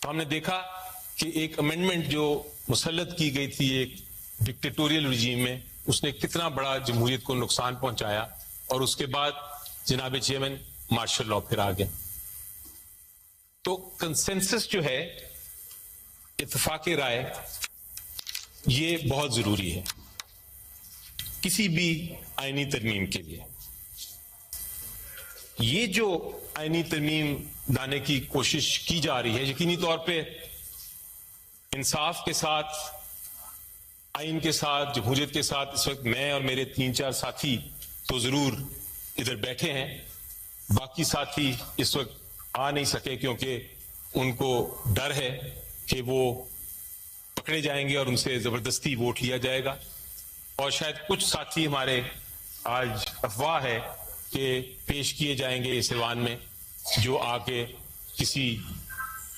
तो हमने देखा कि एक अमेंडमेंट जो मुसल्लत की गई थी एक डिक्टेटोरियल रिजीम में, उसने कितना बड़ा जमहूरियत को नुकसान पहुंचाया, और उसके बाद जनाब चेयरमैन मार्शल लॉ फिर आ गया। तो कंसेंसस जो है, इत्तेफाक राय, ये बहुत जरूरी है किसी भी आईनी तरमीम के लिए। ये जो आईनी तरमीम लाने की कोशिश की जा रही है, यकीनी तौर पे इंसाफ के साथ, आइन के साथ, जमहूरियत के साथ इस वक्त मैं और मेरे 3-4 साथी तो जरूर इधर बैठे हैं। बाकी साथी इस वक्त आ नहीं सके क्योंकि उनको डर है कि वो पकड़े जाएंगे और उनसे जबरदस्ती वोट लिया जाएगा। और शायद कुछ साथी हमारे आज अफवाह है कि पेश किए जाएंगे इस ऐवान में, जो आके किसी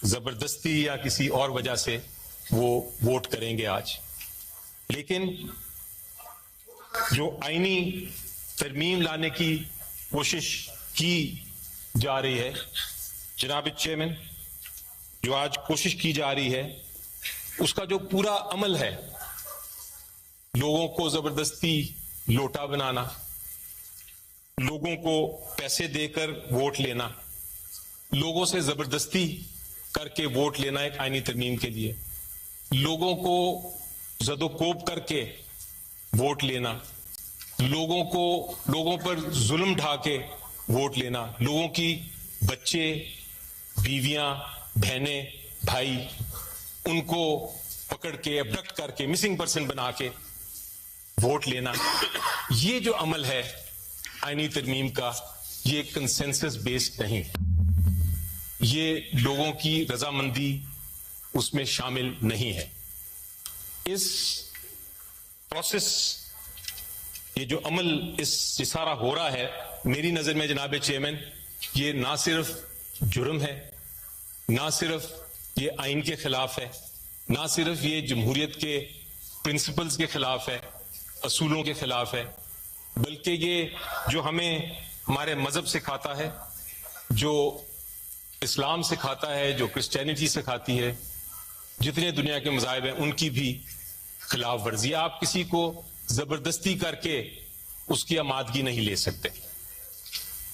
जबरदस्ती या किसी और वजह से वो वोट करेंगे आज। लेकिन जो आईनी तरमीम लाने की कोशिश की जा रही है, जनाब चेयरमैन, जो आज कोशिश की जा रही है, उसका जो पूरा अमल है, लोगों को जबरदस्ती लोटा बनाना, लोगों को पैसे देकर वोट लेना, लोगों से जबरदस्ती करके वोट लेना एक आईनी तरमीम के लिए, लोगों को जदोकोब करके वोट लेना, लोगों पर जुल्म ढा के वोट लेना, लोगों की बच्चे, बीवियां, बहनें, भाई, उनको पकड़ के अबडक्ट करके मिसिंग पर्सन बना के वोट लेना, ये जो अमल है आईनी तरमीम का, ये कंसेंसस बेस्ड नहीं है। ये लोगों की रजामंदी उसमें शामिल नहीं है। इस प्रोसेस, ये जो अमल इस सारा हो रहा है, मेरी नजर में जनाब चेयरमैन, ये ना सिर्फ जुर्म है, ना सिर्फ ये आइन के खिलाफ है, ना सिर्फ ये जमहूरियत के प्रिंसिपल्स के खिलाफ है, असूलों के खिलाफ है, बल्कि ये जो हमें हमारे मजहब सिखाता है, जो इस्लाम सिखाता है, जो क्रिश्चियनिटी सिखाती है, जितने दुनिया के मज़ाहिब हैं उनकी भी खिलाफ वर्जी। आप किसी को जबरदस्ती करके उसकी आमादगी नहीं ले सकते।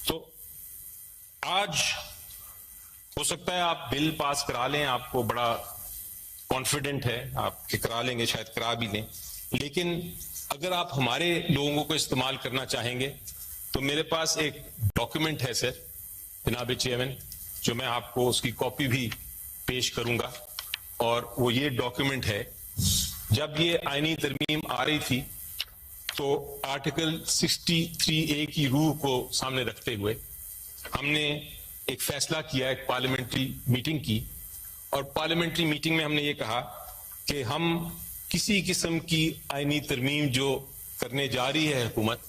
तो आज हो सकता है आप बिल पास करा लें, आपको बड़ा कॉन्फिडेंट है आप कि करा लेंगे, शायद करा भी लें, लेकिन अगर आप हमारे लोगों को इस्तेमाल करना चाहेंगे तो मेरे पास एक डॉक्यूमेंट है सर, जनाब चेयरमैन, जो मैं आपको उसकी कॉपी भी पेश करूंगा। और वो ये डॉक्यूमेंट है, जब ये आईनी तरमीम आ रही थी तो आर्टिकल 63A की रूह को सामने रखते हुए हमने एक फैसला किया, एक पार्लियामेंट्री मीटिंग की, और पार्लियामेंट्री मीटिंग में हमने ये कहा कि हम किसी किस्म की आईनी तरमीम जो करने जा रही है हुकूमत,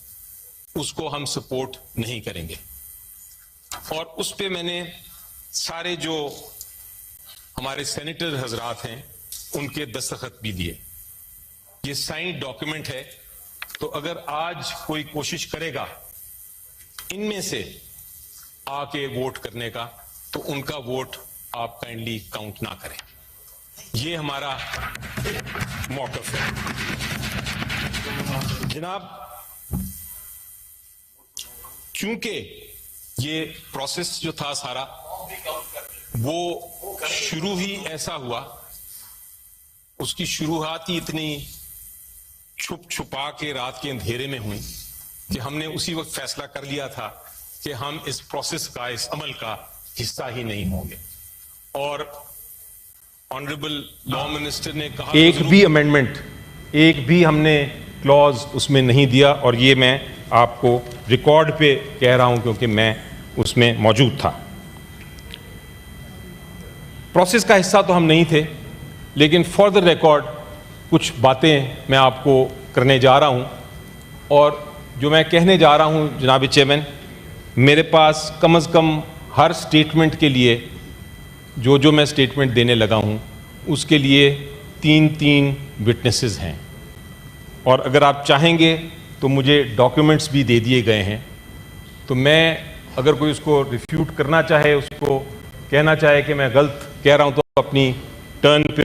उसको हम सपोर्ट नहीं करेंगे। और उस पे मैंने सारे जो हमारे सेनेटर हजरात हैं उनके दस्तखत भी दिए। ये साइन डॉक्यूमेंट है। तो अगर आज कोई कोशिश करेगा इनमें से आके वोट करने का, तो उनका वोट आप काइंडली काउंट ना करें। ये हमारा मौक़िफ़ है। जनाब, चूंकि ये प्रोसेस जो था सारा, वो शुरू ही ऐसा हुआ, उसकी शुरुआत ही इतनी छुप छुपा के रात के अंधेरे में हुई कि हमने उसी वक्त फैसला कर लिया था कि हम इस प्रोसेस का, इस अमल का हिस्सा ही नहीं होंगे। और ऑनरेबल लॉ मिनिस्टर ने कहा, एक भी अमेंडमेंट, एक भी हमने क्लॉज उसमें नहीं दिया, और ये मैं आपको रिकॉर्ड पे कह रहा हूं क्योंकि मैं उसमें मौजूद था। प्रोसेस का हिस्सा तो हम नहीं थे, लेकिन फॉर द रिकॉर्ड कुछ बातें मैं आपको करने जा रहा हूं। और जो मैं कहने जा रहा हूं जनाब चेयरमैन, मेरे पास कम से कम हर स्टेटमेंट के लिए जो मैं स्टेटमेंट देने लगा हूं, उसके लिए 3 विटनेसेस हैं। और अगर आप चाहेंगे तो मुझे डॉक्यूमेंट्स भी दे दिए गए हैं। तो मैं, अगर कोई उसको रिफ्यूट करना चाहे, उसको कहना चाहे कि मैं गलत कह रहा हूं, तो अपनी टर्न पे